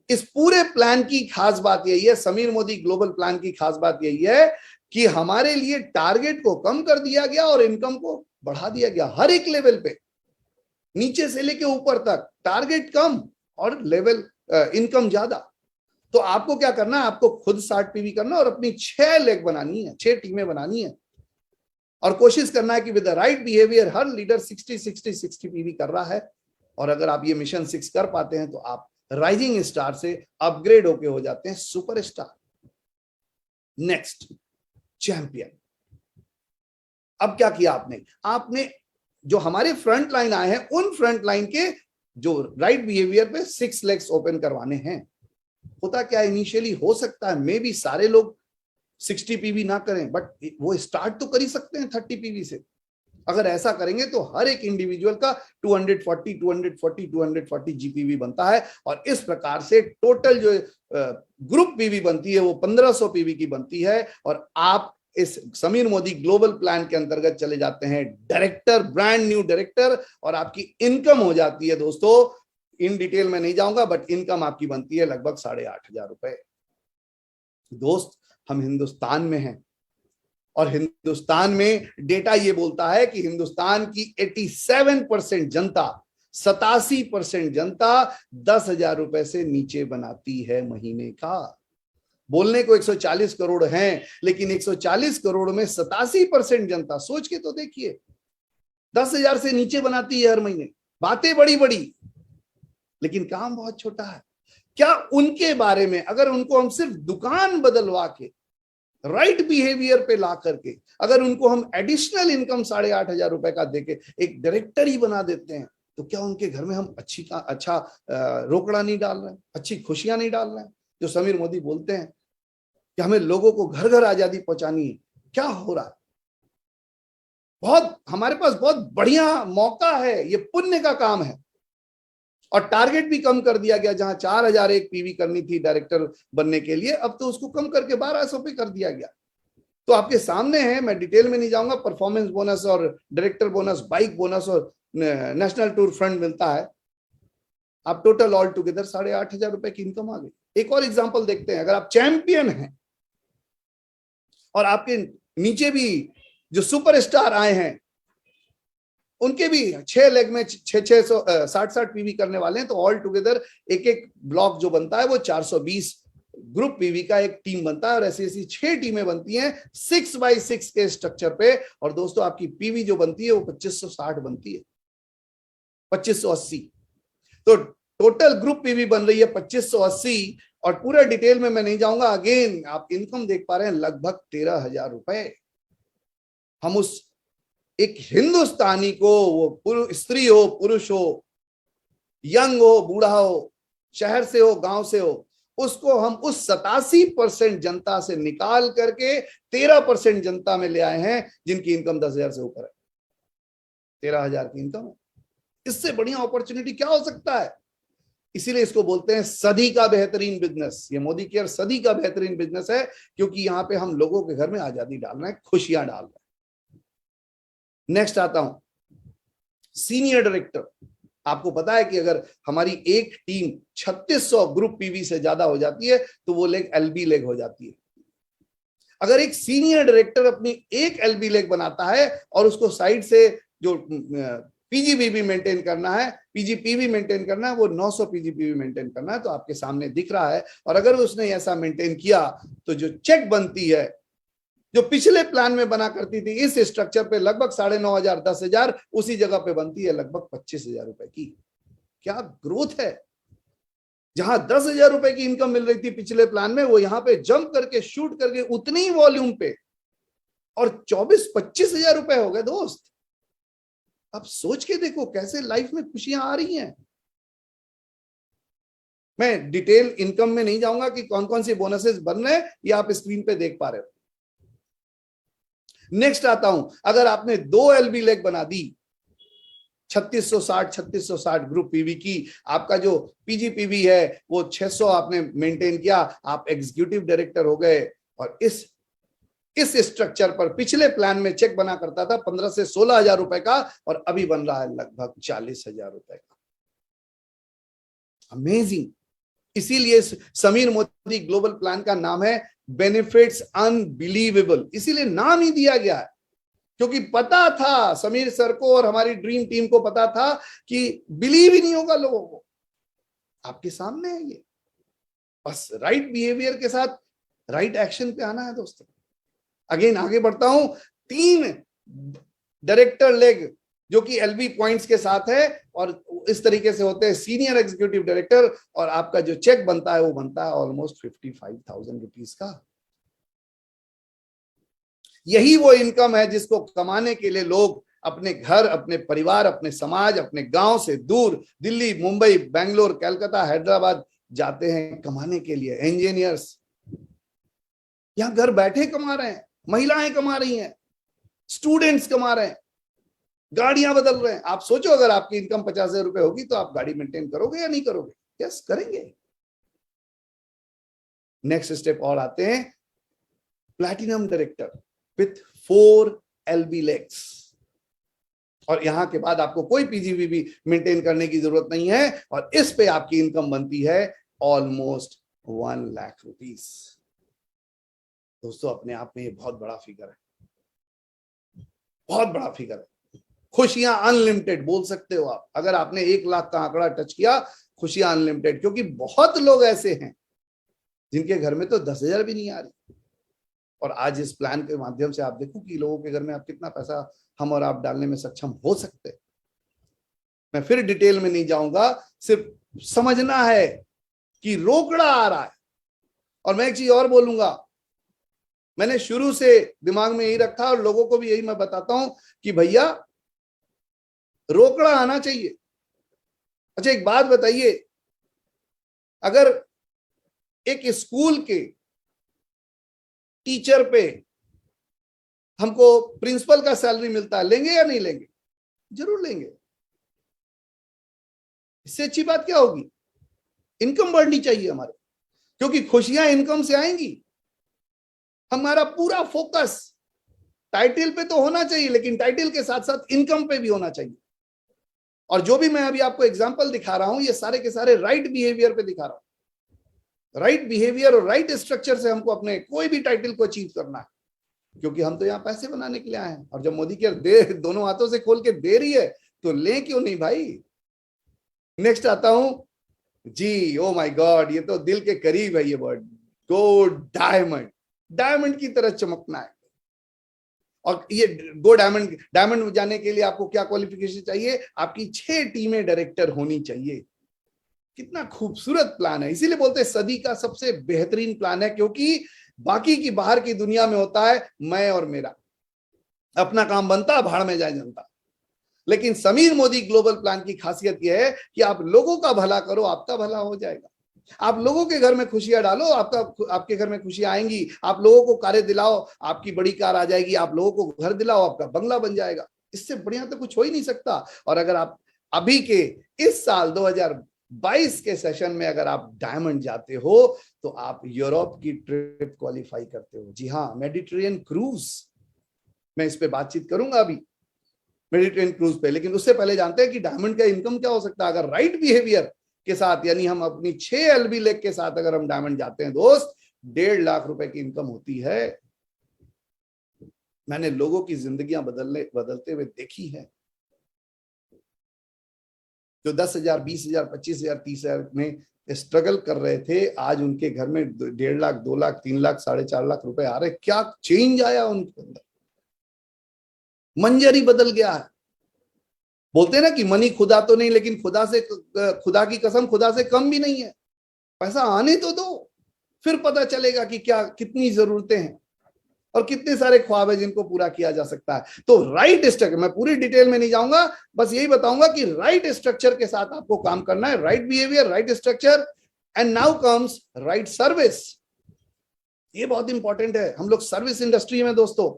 इस पूरे प्लान की खास बात यही है, समीर मोदी ग्लोबल प्लान की खास बात यही है कि हमारे लिए टारगेट को कम कर दिया गया और इनकम को बढ़ा दिया गया। हर एक लेवल पे, नीचे से लेके ऊपर तक टारगेट कम और लेवल इनकम ज्यादा। तो आपको क्या करना है, आपको खुद 60 पीवी करना और अपनी 6 लेग बनानी है, 6 टीमें बनानी है और कोशिश करना है कि with the right behaviour her leader 60 PV कर रहा है। और अगर आप ये मिशन 6 कर पाते हैं तो आप राइजिंग स्टार से अपग्रेड होके हो जाते हैं सुपरस्टार। Next, champion. अब क्या किया आपने जो हमारे फ्रंट लाइन आए हैं उन फ्रंट लाइन के जो राइट बिहेवियर पे 6 लेग्स ओपन करवाने हैं। होता क्या इनिशियली हो सकता है मे बी सारे लोग 60 पीवी ना करें, बट वो स्टार्ट तो कर ही सकते हैं 30 पीवी से। अगर ऐसा करेंगे तो हर एक इंडिविजुअल का 240 जीपीवी बनता है और इस प्रकार से टोटल जो ग्रुप पीवी बनती है वो 1500 पीवी की बनती है। और आप इस समीर मोदी ग्लोबल प्लान के अंतर्गत चले जाते हैं डायरेक्टर, ब्रांड न्यू डायरेक्टर, और आपकी इनकम हो जाती है दोस्तों, इन डिटेल में नहीं जाऊंगा, बट इनकम आपकी बनती है लगभग 8,500 रुपए। दोस्त, हम हिंदुस्तान में हैं और हिंदुस्तान में डेटा ये बोलता है कि हिंदुस्तान की 87% जनता, 87% जनता 10,000 रुपए से नीचे बनाती है महीने का। बोलने को 140 करोड़ हैं, लेकिन 140 करोड़ में 87% जनता, सोच के तो देखिए, 10,000 से नीचे बनाती है हर महीने। बातें बड़ी बड़ी लेकिन काम बहुत छोटा है। क्या उनके बारे में अगर उनको हम सिर्फ दुकान बदलवा के राइट बिहेवियर पे ला करके अगर उनको हम एडिशनल इनकम 8,500 रुपए का देके एक डायरेक्टर ही बना देते हैं, तो क्या उनके घर में हम अच्छा रोकड़ा नहीं डाल रहे हैं, अच्छी खुशियां नहीं डाल रहे हैं? जो समीर मोदी बोलते हैं कि हमें लोगों को घर घर आजादी पहुंचानी है, क्या हो रहा है? हमारे पास बहुत बढ़िया मौका है, ये पुण्य का काम है। और टारगेट भी कम कर दिया गया, जहां 4,001 पीवी करनी थी डायरेक्टर बनने के लिए, अब तो उसको कम करके 1,200 पे कर दिया गया। तो आपके सामने है, मैं डिटेल में नहीं जाऊंगा, परफॉर्मेंस बोनस और डायरेक्टर बोनस, बाइक बोनस और नेशनल टूर फंड मिलता है। आप टोटल ऑल टुगेदर 8,500 रुपए की इनकम आ गई। एक और एग्जांपल देखते हैं। अगर आप चैंपियन हैं और आपके नीचे भी जो सुपरस्टार आए हैं उनके भी 6 लेग में 60 पीवी करने वाले हैं, तो ऑल टुगेदर एक ब्लॉक जो बनता है वो 420 ग्रुप पीवी का एक टीम बनता है। और ऐसी 6 टीमें बनती हैं 6x6 के स्ट्रक्चर पे। और दोस्तों, आपकी पीवी जो बनती है वो 2560 बनती है, 2580। तो टोटल ग्रुप पीवी बन रही है 2580। और पूरा डिटेल में मैं नहीं जाऊंगा। अगेन आप इनकम देख पा रहे हैं लगभग 13,000 रुपए। हम उस एक हिंदुस्तानी को, वो स्त्री हो, पुरुष हो, यंग हो, बूढ़ा हो, शहर से हो, गांव से हो, उसको हम उस 87% जनता से निकाल करके 13% जनता में ले आए हैं जिनकी इनकम 10,000 से ऊपर है। 13,000 की इनकम है। इससे बढ़िया अपॉर्चुनिटी क्या हो सकता है? इसीलिए इसको बोलते हैं सदी का बेहतरीन बिजनेस। ये मोदी केयर सदी का बेहतरीन बिजनेस है, क्योंकि यहां पे हम लोगों के घर में आजादी डाल रहे हैं, खुशियां डाल रहे हैं। नेक्स्ट आता हूं, सीनियर डायरेक्टर। आपको पता है कि अगर हमारी एक टीम 3600 ग्रुप पीवी से ज्यादा हो जाती है तो वो लेग एलबी लेग हो जाती है। अगर एक सीनियर डायरेक्टर अपनी एक एलबी लेग बनाता है और उसको साइड से जो पीजीपीवी मेंटेन करना है, पीजीपीवी मेंटेन करना है, वो 900 पीजीपीवी मेंटेन करना है, तो आपके सामने दिख रहा है। और अगर उसने ऐसा मेंटेन किया तो जो चेक बनती है, जो पिछले प्लान में बना करती थी इस स्ट्रक्चर पे लगभग 9,500 10,000, उसी जगह पे बनती है लगभग 25,000 रुपए की। क्या ग्रोथ है! जहां 10,000 रुपए की इनकम मिल रही थी पिछले प्लान में, वो यहां पे जंप करके, शूट करके उतनी ही वॉल्यूम पे और 24-25,000 रुपए हो गए। दोस्त, अब सोच के देखो कैसे लाइफ में खुशियां आ रही हैं। मैं डिटेल इनकम में नहीं जाऊंगा कि कौन कौन सी बोनसेस बन रहे हैं, ये आप स्क्रीन पे देख पा रहे हो। नेक्स्ट आता हूं, अगर आपने 2 एलबी लेग बना दी 3660 ग्रुप पीवी की, आपका जो पीजीपीवी है वो 600 आपने मेंटेन किया, आप एग्जीक्यूटिव डायरेक्टर हो गए। और इस स्ट्रक्चर पर पिछले प्लान में चेक बना करता था 15 से 16,000 रुपए का, और अभी बन रहा है लगभग 40,000 रुपए का। अमेजिंग। इसीलिए समीर मोदी ग्लोबल प्लान का नाम है बेनिफिट्स अनबिलीवेबल। इसीलिए नाम ही दिया गया है, क्योंकि पता था समीर सर को और हमारी ड्रीम टीम को पता था कि बिलीव ही नहीं होगा लोगों को। आपके सामने है ये। बस राइट बिहेवियर के साथ राइट एक्शन पे आना है दोस्तों। अगेन आगे बढ़ता हूं। 3 डायरेक्टर लेग जो कि एलबी पॉइंट्स के साथ है, और इस तरीके से होते हैं सीनियर एग्जीक्यूटिव डायरेक्टर, और आपका जो चेक बनता है वो बनता है ऑलमोस्ट 55,000 रुपीज का। यही वो इनकम है जिसको कमाने के लिए लोग अपने घर, अपने परिवार, अपने समाज, अपने गांव से दूर दिल्ली, मुंबई, बेंगलोर, कलकत्ता, हैदराबाद जाते हैं कमाने के लिए। इंजीनियर्स यहां घर बैठे कमा रहे हैं, महिलाएं कमा रही हैं, स्टूडेंट्स कमा रहे हैं, गाड़ियां बदल रहे हैं। आप सोचो अगर आपकी इनकम 50,000 रुपए होगी तो आप गाड़ी मेंटेन करोगे या नहीं करोगे? यस, करेंगे। नेक्स्ट स्टेप और आते हैं, platinum director with 4 LB legs. और यहां के बाद आपको कोई पीजीवीबी मेंटेन करने की जरूरत नहीं है, और इस पे आपकी इनकम बनती है ऑलमोस्ट 1 लाख रुपीस। दोस्तों अपने आप में ये बहुत बड़ा फिगर है, बहुत बड़ा फिगर है। खुशियां अनलिमिटेड बोल सकते हो आप। अगर आपने 1 लाख का आंकड़ा टच किया, खुशियां अनलिमिटेड, क्योंकि बहुत लोग ऐसे हैं जिनके घर में तो 10,000 भी नहीं आ रही। और आज इस प्लान के माध्यम से आप देखो कि लोगों के घर में आप कितना पैसा हम और आप डालने में सक्षम हो सकते हैं। मैं फिर डिटेल में नहीं जाऊंगा, सिर्फ समझना है कि रोकड़ा आ रहा है। और मैं एक चीज और बोलूंगा, मैंने शुरू से दिमाग में यही रखा और लोगों को भी यही मैं बताता हूं कि भैया रोकड़ा आना चाहिए। अच्छा एक बात बताइए, अगर एक स्कूल के टीचर पे हमको प्रिंसिपल का सैलरी मिलता है, लेंगे या नहीं लेंगे? जरूर लेंगे। इससे अच्छी बात क्या होगी? इनकम बढ़नी चाहिए हमारे, क्योंकि खुशियां इनकम से आएंगी। हमारा पूरा फोकस टाइटल पे तो होना चाहिए, लेकिन टाइटल के साथ साथ इनकम पे भी होना चाहिए। और जो भी मैं अभी आपको एग्जांपल दिखा रहा हूं, ये सारे के सारे राइट बिहेवियर पे दिखा रहा हूं। राइट बिहेवियर और राइट स्ट्रक्चर से हमको अपने कोई भी टाइटल को अचीव करना है, क्योंकि हम तो यहाँ पैसे बनाने के लिए आए हैं। और जब मोदी केयर दे, दोनों हाथों से खोल के दे रही है, तो ले क्यों नहीं भाई। नेक्स्ट आता हूं जी, ओ माय गॉड, ये तो दिल के करीब है ये वर्ड, गो डायमंड। डायमंड की तरह चमकना है। और ये गो डायमंड, डायमंड जाने के लिए आपको क्या क्वालिफिकेशन चाहिए? आपकी 6 टीमें डायरेक्टर होनी चाहिए। कितना खूबसूरत प्लान है। इसीलिए बोलते हैं सदी का सबसे बेहतरीन प्लान है, क्योंकि बाकी की बाहर की दुनिया में होता है मैं और मेरा, अपना काम बनता, भाड़ में जाए जनता। लेकिन समीर मोदी ग्लोबल प्लान की खासियत यह है कि आप लोगों का भला करो, आपका भला हो जाएगा। आप लोगों के घर में खुशियां डालो, आपके घर में खुशियां आएंगी। आप लोगों को कारें दिलाओ, आपकी बड़ी कार आ जाएगी। आप लोगों को घर दिलाओ, आपका बंगला बन जाएगा। इससे बढ़िया तो कुछ हो ही नहीं सकता। और अगर आप अभी के इस साल 2022 के सेशन में अगर आप डायमंड जाते हो, तो आप यूरोप की ट्रिप क्वालिफाई करते हो। जी हाँ, मेडिटेरियन क्रूज, मैं इस पे बातचीत करूंगा अभी, मेडिटेरियन क्रूज पे। लेकिन उससे पहले जानते हैं कि डायमंड का इनकम क्या हो सकता है अगर राइट बिहेवियर के साथ, यानी हम अपनी 6 एलबी लेग के साथ अगर हम डायमंड जाते हैं दोस्त, 1.5 लाख रुपए की इनकम होती है। मैंने लोगों की जिंदगियां बदलते हुए देखी है, जो 10,000, 20,000, 25,000, 30,000 में स्ट्रगल कर रहे थे, आज उनके घर में 1.5 लाख, 2 लाख, 3 लाख, 4.5 लाख रुपए आ रहे। क्या चेंज आया उनके अंदर, मंजर ही बदल गया है। बोलते हैं ना कि मनी खुदा तो नहीं, लेकिन खुदा की कसम खुदा से कम भी नहीं है। पैसा आने तो दो, फिर पता चलेगा कि क्या कितनी जरूरतें हैं और कितने सारे ख्वाब है जिनको पूरा किया जा सकता है। तो राइट स्ट्रक्चर, मैं पूरी डिटेल में नहीं जाऊंगा, बस यही बताऊंगा कि राइट स्ट्रक्चर के साथ आपको काम करना है। Right behaviour, right structure, and now comes right service. ये बहुत इंपॉर्टेंट है। हम लोग सर्विस इंडस्ट्री में दोस्तों,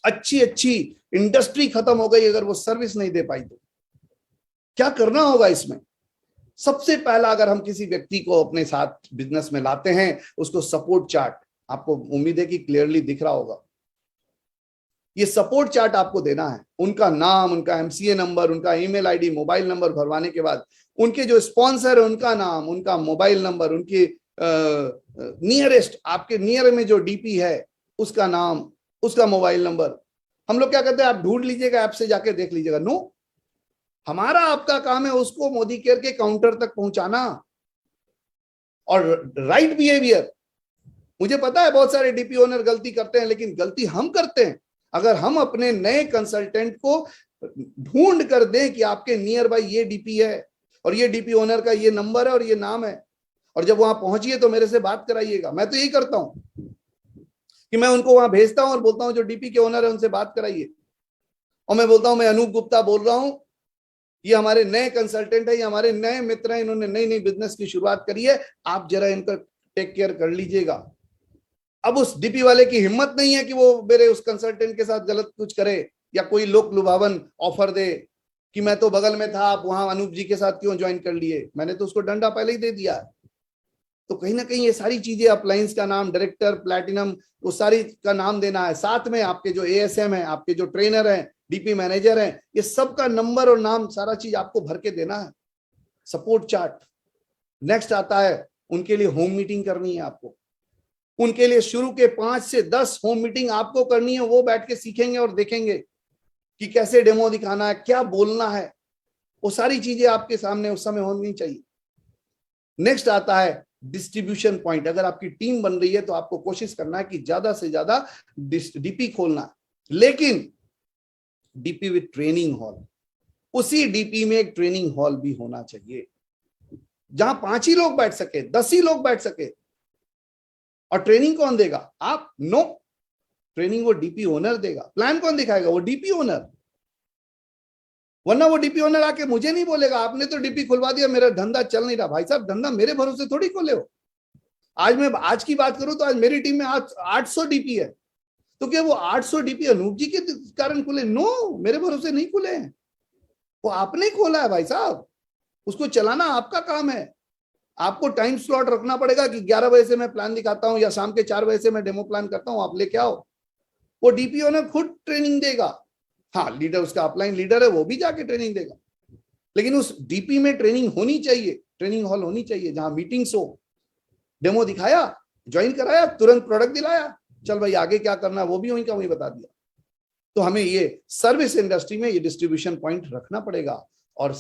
अच्छी इंडस्ट्री खत्म हो गई अगर वो सर्विस नहीं दे पाई तो। क्या करना होगा इसमें? सबसे पहला, अगर हम किसी व्यक्ति को अपने साथ बिजनेस में लाते हैं, उसको सपोर्ट चार्ट, आपको उम्मीद है कि क्लियरली दिख रहा होगा। ये सपोर्ट चार्ट आपको देना है। उनका नाम, उनका एमसीए नंबर, उनका ईमेल आईडी, मोबाइल नंबर भरवाने के बाद उनके जो स्पॉन्सर है उनका नाम, उनका मोबाइल नंबर, उनके नियरेस्ट, आपके नियर में जो डीपी है उसका नाम, उसका मोबाइल नंबर। हम लोग क्या कहते हैं, आप ढूंढ लीजिएगा, ऐप से जाके देख लीजिएगा। नो, हमारा आपका काम है उसको मोदी केयर के काउंटर तक पहुंचाना। और राइट बिहेवियर, मुझे पता है बहुत सारे डीपी ओनर गलती करते हैं, लेकिन गलती हम करते हैं अगर हम अपने नए कंसल्टेंट को ढूंढ कर दें कि आपके नियर बाय ये डीपी है और ये डीपी ओनर का ये नंबर है और ये नाम है, और जब वहां पहुंचिए तो मेरे से बात कराइएगा। मैं तो यही करता हूं कि मैं उनको वहां भेजता हूं और बोलता हूं जो डीपी के ओनर है उनसे बात कराइए, और मैं बोलता हूं मैं अनूप गुप्ता बोल रहा हूं, ये हमारे नए कंसल्टेंट है, ये हमारे नए मित्र हैं, इन्होंने नई नई बिजनेस की शुरुआत करी है, आप जरा इनका टेक केयर कर लीजिएगा। अब उस डीपी वाले की हिम्मत नहीं है कि वो मेरे उस कंसल्टेंट के साथ गलत कुछ करे या कोई लोक लुभावन ऑफर दे कि मैं तो बगल में था, आप वहां अनूप जी के साथ क्यों ज्वाइन कर लिए। मैंने तो उसको डंडा पहले ही दे दिया। तो कहीं ना कहीं ये सारी चीजें, अपलायंस का नाम, डायरेक्टर, प्लैटिनम, वो सारी का नाम देना है, साथ में आपके जो एएसएम है, आपके जो ट्रेनर हैं, डीपी मैनेजर हैं, ये सबका नंबर और नाम, सारा चीज आपको भर के देना है, सपोर्ट चार्ट। नेक्स्ट आता है उनके लिए होम मीटिंग करनी है आपको, उनके लिए शुरू के 5 से 10 होम मीटिंग आपको करनी है। वो बैठ के सीखेंगे और देखेंगे कि कैसे डेमो दिखाना है, क्या बोलना है, वो सारी चीजें आपके सामने उस समय होनी चाहिए। नेक्स्ट आता है डिस्ट्रीब्यूशन पॉइंट। अगर आपकी टीम बन रही है तो आपको कोशिश करना है कि ज्यादा से ज्यादा डीपी खोलना है, लेकिन डीपी विद ट्रेनिंग हॉल। उसी डीपी में एक ट्रेनिंग हॉल भी होना चाहिए जहां 5 ही लोग बैठ सके, 10 ही लोग बैठ सके। और ट्रेनिंग कौन देगा? आप? नो, ट्रेनिंग वो डीपी ओनर देगा। प्लान कौन दिखाएगा? वो डीपी ओनर। वरना वो डीपी ओनर आके मुझे नहीं बोलेगा आपने तो डीपी खुलवा दिया, मेरा धंधा चल नहीं रहा। भाई साहब, धंधा मेरे भरोसे थोड़ी खोले हो। आज की बात करूं तो आज मेरी टीम में 800 डीपी है, तो क्या वो 800 डीपी अनूप जी के कारण खुले? नो, मेरे भरोसे नहीं खुले हैं, वो आपने खोला है भाई साहब। उसको चलाना आपका काम है। आपको टाइम स्लॉट रखना पड़ेगा कि 11 बजे से मैं प्लान दिखाता हूं या शाम के 4 बजे से मैं डेमो प्लान करता हूं, आप लेके आओ। वो डीपी ओनर खुद ट्रेनिंग देगा। हाँ, लीडर, उसका अपलाइन लीडर है, वो भी जाके ट्रेनिंग देगा, लेकिन उस डीपी में ट्रेनिंग होनी चाहिए, ट्रेनिंग हॉल होनी चाहिए जहां मीटिंग्स हो। डेमो दिखाया, ज्वाइन कराया, तुरंत प्रोडक्ट दिलाया, चल भाई आगे क्या करना है वो भी वहीं का वहीं बता दिया। तो हमें ये सर्विस इंडस्ट्री में ये डिस्ट्रीब्यूशन पॉइंट रखना पड़ेगा। और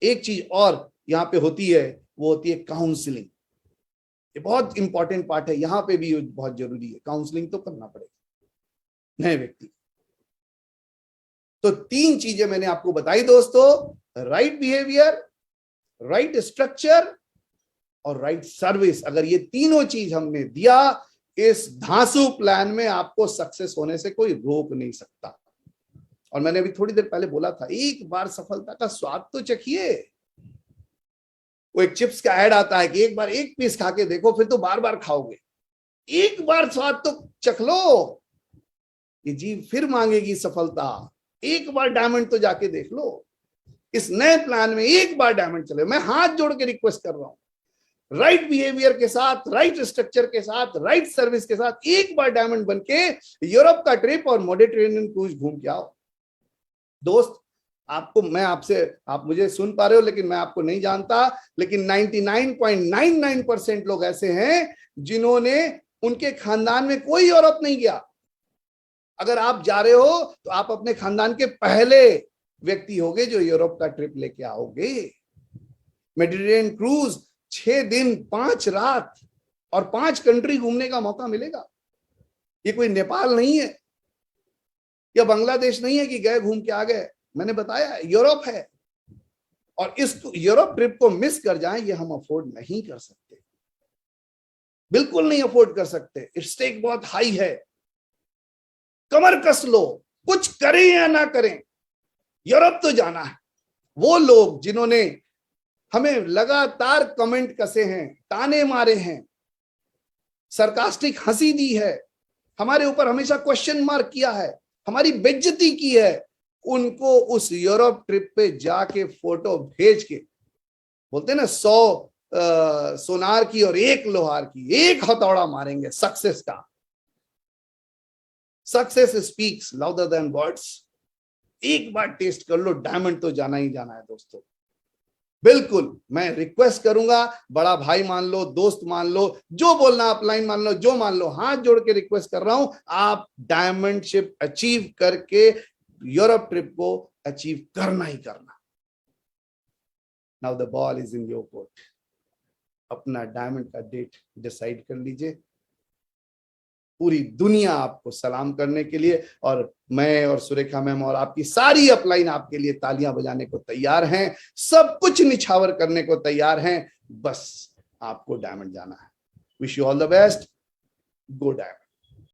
एक चीज और यहाँ पे होती है, वो होती है काउंसलिंग। ये बहुत इंपॉर्टेंट पार्ट है, यहाँ पे भी बहुत जरूरी है। काउंसलिंग तो करना पड़ेगा नए व्यक्ति। तो 3 चीजें मैंने आपको बताई दोस्तों, राइट बिहेवियर, राइट स्ट्रक्चर और राइट सर्विस। अगर ये तीनों चीज हमने दिया, इस धांसू प्लान में आपको सक्सेस होने से कोई रोक नहीं सकता। और मैंने अभी थोड़ी देर पहले बोला था, एक बार सफलता का स्वाद तो चखिए। वो एक चिप्स का ऐड आता है कि एक बार एक पीस खा के देखो, फिर तो बार बार खाओगे। एक बार स्वाद तो चख लो, ये जीभ फिर मांगेगी सफलता। एक बार डायमंड तो जाके देख लो। इस नए प्लान में एक बार डायमंड चले। मैं हाथ जोड़ के रिक्वेस्ट कर रहा हूं, राइट बिहेवियर के साथ, राइट स्ट्रक्चर के साथ, राइट सर्विस के साथ एक बार डायमंड बनके यूरोप का ट्रिप और मेडिटेरेनियन क्रूज घूम के आओ। दोस्त, आप मुझे सुन पा रहे हो लेकिन मैं आपको नहीं जानता, लेकिन 99.99% लोग ऐसे हैं जिन्होंने, उनके खानदान में कोई यूरोप नहीं गया। अगर आप जा रहे हो तो आप अपने खानदान के पहले व्यक्ति होगे जो यूरोप का ट्रिप लेके आओगे। मेडिटेरेनियन क्रूज 6 दिन 5 रात और 5 कंट्री घूमने का मौका मिलेगा। ये कोई नेपाल नहीं है या बांग्लादेश नहीं है कि गए घूम के आ गए। मैंने बताया यूरोप है, और इस यूरोप ट्रिप को मिस कर जाएं, ये हम अफोर्ड नहीं कर सकते, बिल्कुल नहीं अफोर्ड कर सकते। स्टेक बहुत हाई है। कमर कस लो, कुछ करें या ना करें, यूरोप तो जाना है। वो लोग जिन्होंने हमें लगातार कमेंट कसे हैं, ताने मारे हैं, सरकास्टिक हंसी दी है, हमारे ऊपर हमेशा क्वेश्चन मार्क किया है, हमारी बेइज्जती की है, उनको उस यूरोप ट्रिप पे जाके फोटो भेज के, बोलते ना 100 सोनार की और 1 लोहार की, एक हथौड़ा मारेंगे सक्सेस का। Success speaks louder than words. एक बार टेस्ट कर लो, डायमंड तो जाना ही जाना है दोस्तों। बिल्कुल, मैं रिक्वेस्ट करूंगा, बड़ा भाई मान लो, दोस्त मान लो, जो बोलना अपलाइन मान लो, जो मान लो, हाथ जोड़ के रिक्वेस्ट कर रहा हूं, आप डायमंडशिप अचीव करके यूरोप ट्रिप को अचीव करना ही करना। Now the ball is in your court. अपना डायमंड का डेट डिसाइड कर लीजिए। पूरी दुनिया आपको सलाम करने के लिए, और मैं और सुरेखा मैम और आपकी सारी अपलाइन आपके लिए तालियां बजाने को तैयार हैं, सब कुछ निछावर करने को तैयार हैं, बस आपको डायमंड जाना है। Wish you all the best, go diamond.